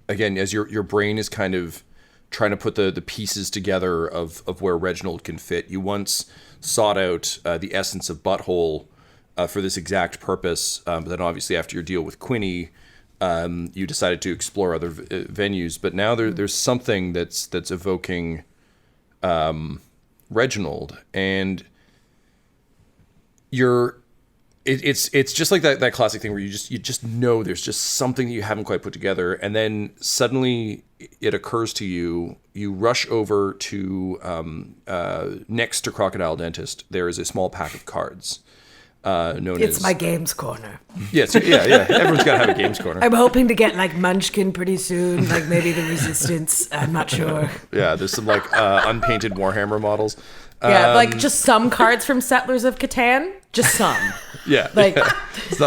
again, as your brain is kind of trying to put the pieces together of where Reginald can fit, you once sought out the essence of Butthole for this exact purpose, but then obviously after your deal with Quinny, you decided to explore other venues, but now there's something that's evoking Reginald, and it's just like that classic thing where you just know there's just something that you haven't quite put together, and then suddenly it occurs to you. You rush over to next to Crocodile Dentist. There is a small pack of cards. It's my games corner. Yes, yeah. Everyone's got to have a games corner. I'm hoping to get Munchkin pretty soon, maybe the Resistance. I'm not sure. Yeah, there's some unpainted Warhammer models. Yeah, just some cards from Settlers of Catan. Just some. Yeah. It's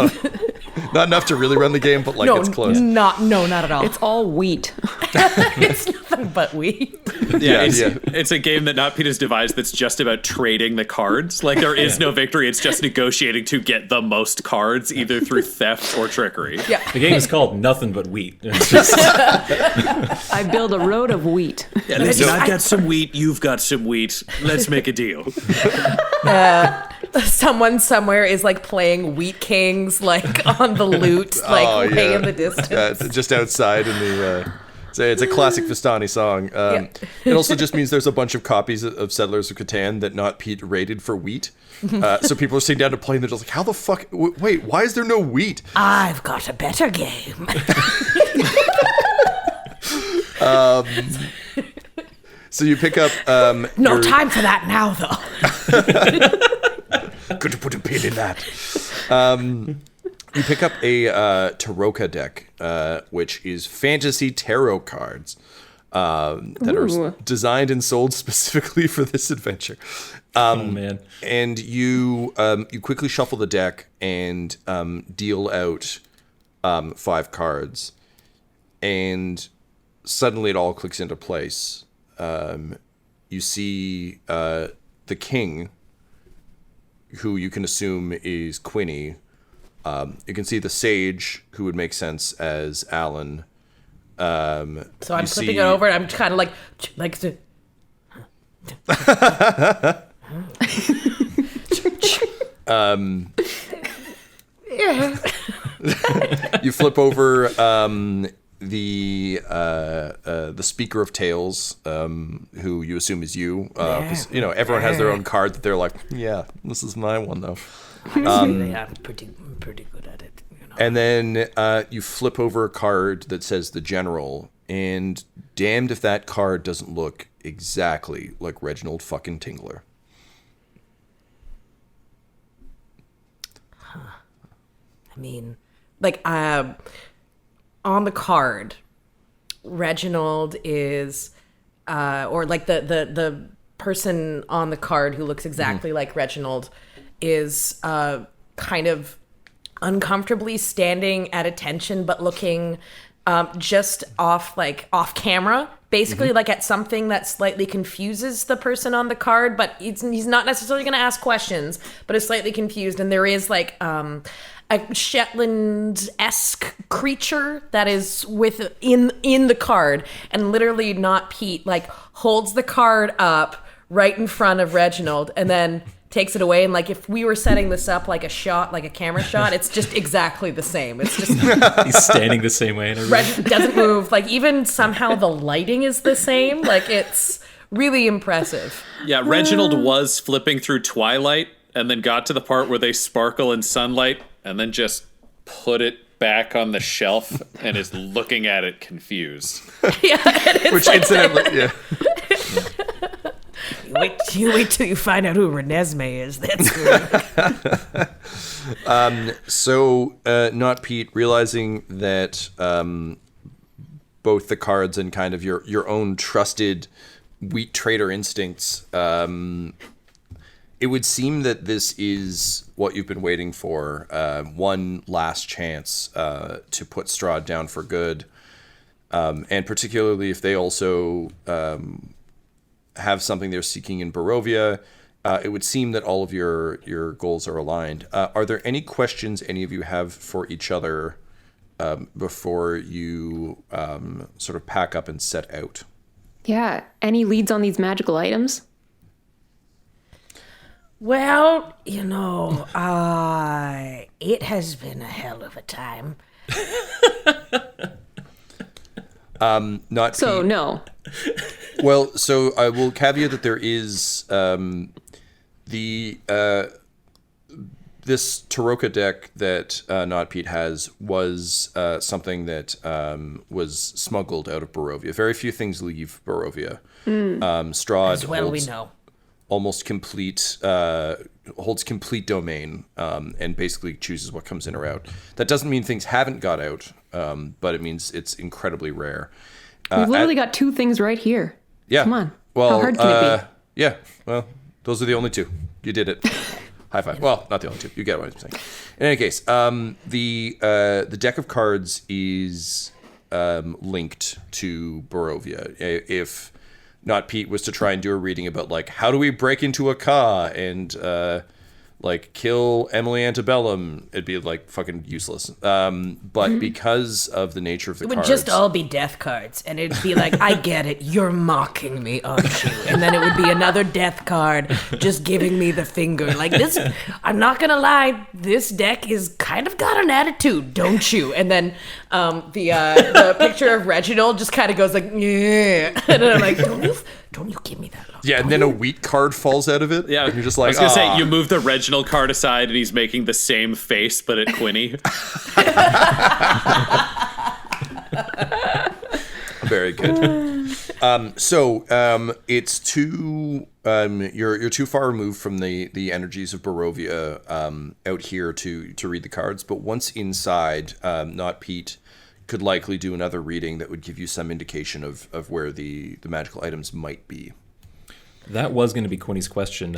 not enough to really run the game, but it's close. Not at all. It's all wheat. It's nothing but wheat. It's a game that Not Pete has devised that's just about trading the cards. There is no victory. It's just negotiating to get the most cards, either through theft or trickery. Yeah. The game is called Nothing But Wheat. I build a road of wheat. Yeah, listen, I've got some wheat. You've got some wheat. Let's make a deal. Someone somewhere is playing Wheat Kings on the lute, way in the distance. Yeah, it's just outside in the. It's a classic Vistani song. It also just means there's a bunch of copies of Settlers of Catan that Not Pete rated for wheat. So people are sitting down to play and they're just how the fuck? Wait, why is there no wheat? I've got a better game. So you pick up. No time for that now, though. Could you put a pin in that? You pick up a Taroka deck, which is fantasy tarot cards that are designed and sold specifically for this adventure. Oh man! And you quickly shuffle the deck and deal out 5 cards, and suddenly it all clicks into place. You see the king, who you can assume is Quinny. You can see the sage, who would make sense as Alyn. So I'm flipping it over, and I'm kind of You flip over the Speaker of Tales, who you assume is you, because everyone has their own card that they're like, yeah, this is my one though. I'm pretty good at it. And then you flip over a card that says the General, and damned if that card doesn't look exactly like Reginald fucking Tingler. I mean, on the card, Reginald is, or the person on the card who looks exactly like Reginald is kind of uncomfortably standing at attention, but looking just off camera, basically like at something that slightly confuses the person on the card, but he's not necessarily going to ask questions, but is slightly confused. And there is like a Shetland-esque creature that is in the card, and literally Not Pete like holds the card up right in front of Reginald and then takes it away. And like if we were setting this up like a shot, like a camera shot, it's just exactly the same. It's just he's standing the same way. Reginald doesn't move. Like even somehow the lighting is the same. Like it's really impressive. Yeah, Reginald was flipping through Twilight and then got to the part where they sparkle in sunlight and then just put it back on the shelf and is looking at it confused. Yeah, Which incidentally, yeah. You wait till you find out who Renesmee is. That's good. So, Not Pete, realizing that both the cards and kind of your own trusted wheat trader instincts, it would seem that this is what you've been waiting for. One last chance to put Strahd down for good. And particularly if they also have something they're seeking in Barovia, it would seem that all of your goals are aligned. Are there any questions any of you have for each other before you sort of pack up and set out? Yeah. Any leads on these magical items? Well, it has been a hell of a time. Not So, Pete. no. Well, so I will caveat that there is this Taroka deck that Not Pete has was something that was smuggled out of Barovia. Very few things leave Barovia. Strahd As well we know. almost complete holds complete domain and basically chooses what comes in or out. That doesn't mean things haven't got out, but it means it's incredibly rare. We've literally got two things right here. Yeah. Come on. Well, How hard can it be? Yeah. Well, those are the only two. You did it. High five. Well, not the only two. You get what I'm saying. In any case, the deck of cards is linked to Barovia. If Not Pete was to try and do a reading about like how do we break into a car and like kill Emily Antebellum, it'd be like fucking useless. But because of the nature of the It would cards, just all be death cards, and it'd be like, I get it, you're mocking me, aren't you? And then it would be another death card just giving me the finger. Like this, I'm not gonna lie, this deck is kind of got an attitude, don't you? And then the picture of Reginald just kind of goes like, yeah. And I'm like, don't you give me that look. yeah, and then a wheat card falls out of it. Yeah, and you're just like, I was gonna say you move the Reginald card aside, and he's making the same face, but at Quinny. Very good. So it's too you're too far removed from the energies of Barovia out here to read the cards. But once inside, Not Pete could likely do another reading that would give you some indication of where the magical items might be. That was going to be Quinny's question.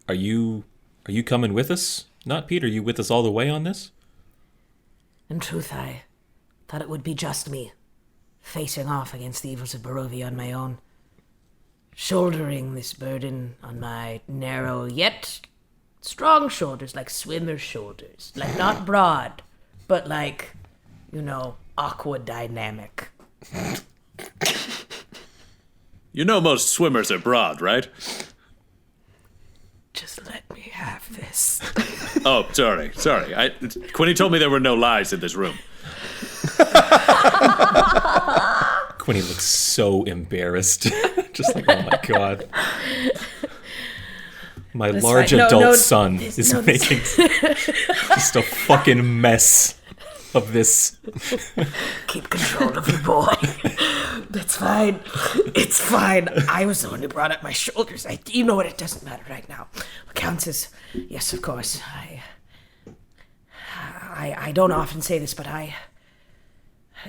Are you coming with us? Not Pete, are you with us all the way on this? In truth, I thought it would be just me, facing off against the evils of Barovia on my own, shouldering this burden on my narrow yet strong shoulders, like swimmer shoulders, like not broad, but like, aqua dynamic. You know most swimmers are broad, right? Just let me have this. Oh, sorry. Quinny told me there were no lies in this room. Quinny looks so embarrassed. Just like, oh my god. My large fine. adult son is making just a fucking mess of this. Keep control of your boy. That's fine. It's fine. I was the one who brought up my shoulders. You know what? It doesn't matter right now. What counts is, yes, of course. I don't often say this, but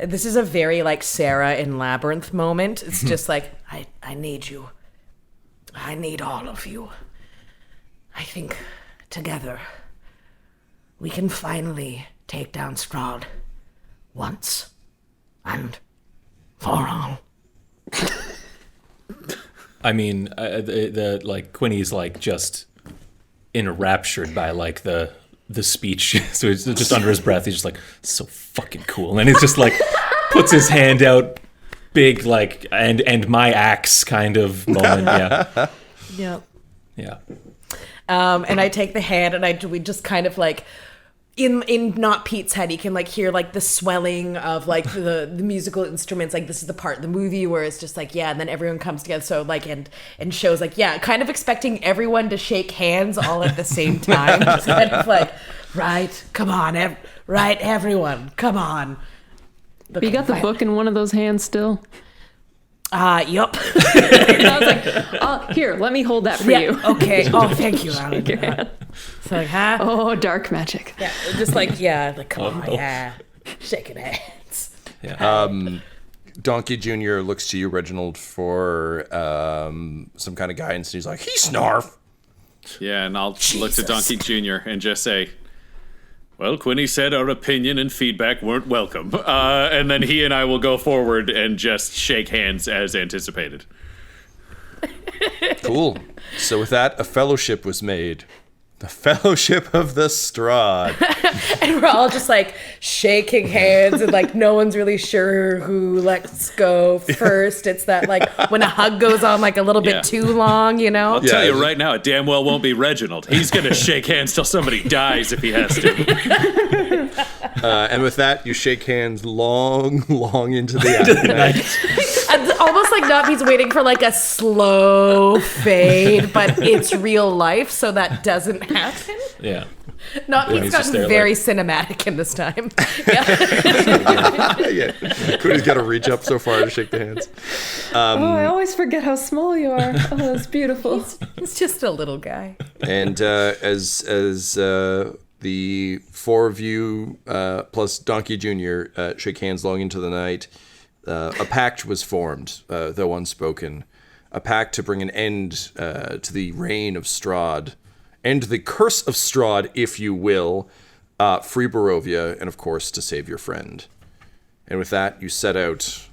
This is a very like Sarah in Labyrinth moment. It's just like, I need you. I need all of you. I think together we can finally take down Strahd once and for all. I mean, the like Quinny's like just enraptured by like the speech. So it's just under his breath. He's just like, so fucking cool. And he's just like puts his hand out, big like and my axe kind of moment. Yeah. Yep. Yeah. And I take the hand and we just kind of like in not Pete's head, he can like hear like the swelling of like the musical instruments. Like this is the part of the movie where it's just like, yeah, and then everyone comes together. So like, and shows like, yeah, kind of expecting everyone to shake hands all at the same time. Just kind of like, right, come on, right, everyone, come on. You got the book in one of those hands still? Yup. I was like, here, let me hold that for you. Okay. Oh, thank you, Alyn. It's like, huh? Oh, dark magic. Yeah, just like, yeah, like, come on, yeah. Shaking hands. Yeah. Donkey Jr. looks to you, Reginald, for some kind of guidance, and he's like, he snarf. Yeah, and I'll look to Donkey Jr. and just say, well, Quinny said our opinion and feedback weren't welcome. And then he and I will go forward and just shake hands as anticipated. Cool. So with that, a fellowship was made. The Fellowship of the Strahd. And we're all just like shaking hands and like no one's really sure who lets go first. It's that like when a hug goes on like a little bit too long, you know? I'll tell you right now, it damn well won't be Reginald. He's going to shake hands till somebody dies if he has to. And with that, you shake hands long into the afternight. And almost like Noppi's waiting for like a slow fade, but it's real life, so that doesn't happen. Yeah. Noppi's gotten very cinematic in this time. Yeah. Quinny's got to reach up so far to shake the hands. I always forget how small you are. Oh, that's beautiful. He's just a little guy. And as the four of you plus Donkey Jr. Shake hands long into the night, a pact was formed, though unspoken. A pact to bring an end to the reign of Strahd, end the curse of Strahd, if you will, free Barovia, and of course to save your friend. And with that, you set out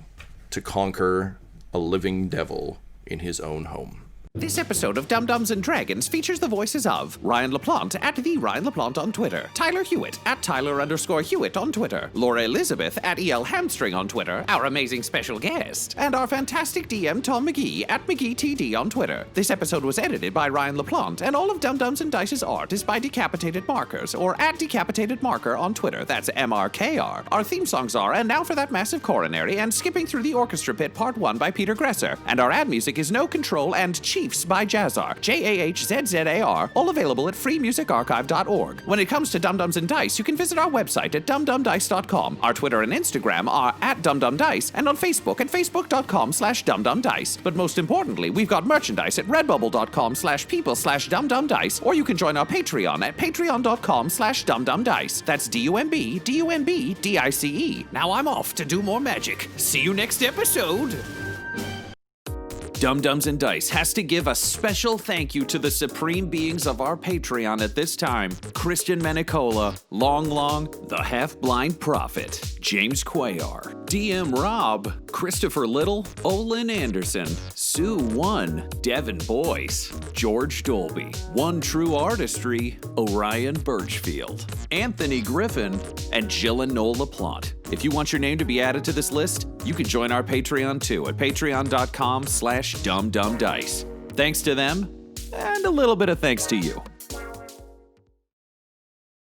to conquer a living devil in his own home. This episode of Dum-Dums and Dragons features the voices of Ryan LaPlante at the Ryan LaPlante on Twitter, Tyler Hewitt at Tyler_Hewitt on Twitter, Laura Elizabeth at EL Hamstring on Twitter, our amazing special guest, and our fantastic DM Tom McGee at McGeeTD on Twitter. This episode was edited by Ryan LaPlante, and all of Dum-Dums and Dice's art is by Decapitated Markers, or at Decapitated Marker on Twitter. That's MRKR. Our theme songs are And Now for That Massive Coronary and Skipping Through the Orchestra Pit Part 1 by Peter Gresser, and our ad music is No Control and Chiefs by Jazzar, JAHZZAR, all available at freemusicarchive.org. When it comes to Dum-Dums and Dice, you can visit our website at dumdumdice.com. Our Twitter and Instagram are at dumdumdice, and on Facebook at facebook.com/dumdumdice. But most importantly, we've got merchandise at redbubble.com/people/dumdumdice, or you can join our Patreon at patreon.com/dumdumdice. That's DUMBDUMBDICE. Now I'm off to do more magic. See you next episode. Dum-Dums and Dice has to give a special thank you to the supreme beings of our Patreon at this time: Christian Menicola, Long, the Half-Blind Prophet, James Cuellar, DM Rob, Christopher Little, Olin Anderson, Sue One, Devin Boyce, George Dolby, One True Artistry, Orion Birchfield, Anthony Griffin, and Jill and Noel LaPlante. If you want your name to be added to this list, you can join our Patreon too at patreon.com/dumdumdice. Thanks to them, and a little bit of thanks to you.